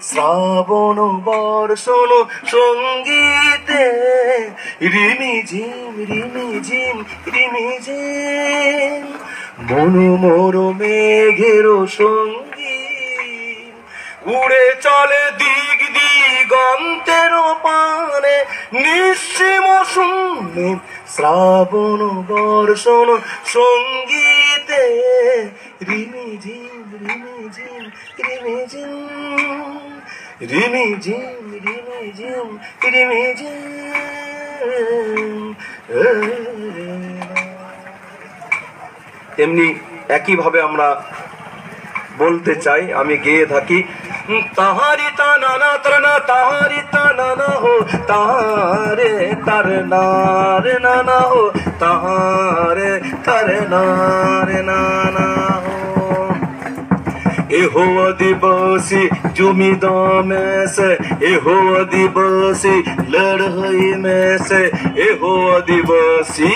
শ্রাবণ বর্ষণ সঙ্গীতে রিমিঝিম রিমিঝিম রিমিঝিম মনোমর মেঘের সঙ্গীত উড়ে চলে দিক দিগন্তের পানে নিঃসীম শূন্যে শ্রাবণ বর্ষণ সঙ্গীতে রিমিঝিম রিমিঝিম রিমিঝিম রিমিঝিম রিমিঝিম রিমিঝিম। তেমনি একইভাবে আমরা বলতে চাই, আমি গেয়ে থাকি তাহারি তানা ত্রনা তাহারি তানা হো তাহারে তার নারে নানা হো তাহারে তার নারে নানা हो। एहो आदिवासी जुमिदां में से एहो आदिवासी लड़ाई में से एहो आदिवासी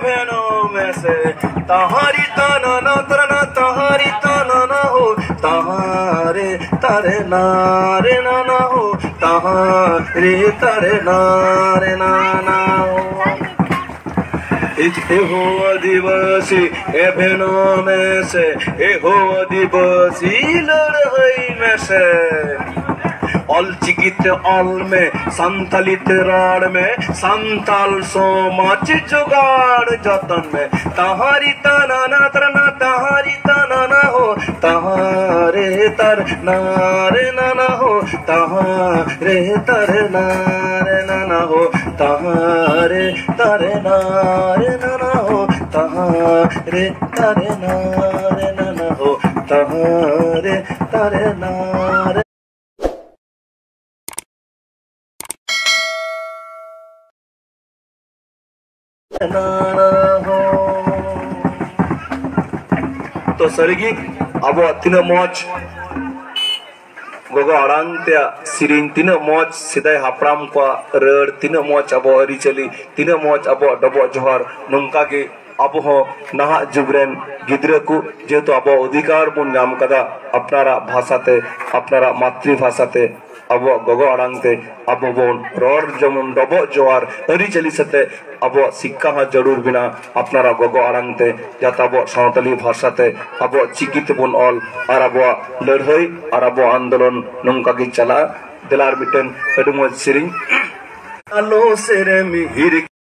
बहनों में से ताहारी ताना ना तरना ताहारी ताना ना हो ताहारे तारे नारे नाना हो ताहारे तारे नारे नाना हो। एहो आदिवासी बहनों में से एहो आदिवासी लड़ाई में से অল চিকিতে অল মে সান্তালিতে রাড় মে সান্তাল সমাজ জোগাড় যতন মে তাহারি তানা না ত্রনা তাহারি তানা না হো তাহারে তার নারে নানা হো তাহারে তার নারে নানা হো তাহারে তারে নারে নানা হো তাহারে তারে নারে নানা হো তাহারে তারে নারে। तो सरगी अब तीना मौज गोगो आड़ांग ते सिरिंग तीना मौज सिदाय हापराम को रड़ तीना मौज अब अरिचली तीना मौज अब डबो जोहर नंका के अब हो नहा जुगरेन गिद्रा को जेहेतु अब अधिकार बन नाम कदा अपनारा भाषाते अपनारा मातृभाषाते अब गोगो आड़ांगते अब बोन रोड जमुन डबो जोहार अरिचली सते अब शिक्षा हाँ जरूर बिना अपनारा गोगो आड़ांगते जाता अब सावताली भाषाते अब चिकिते बोन ऑल और अब लड़ाई और अब आंदोलन नंका की चला दिलार मिटन अडुमो सिरिंग आलो सेरे मिहिर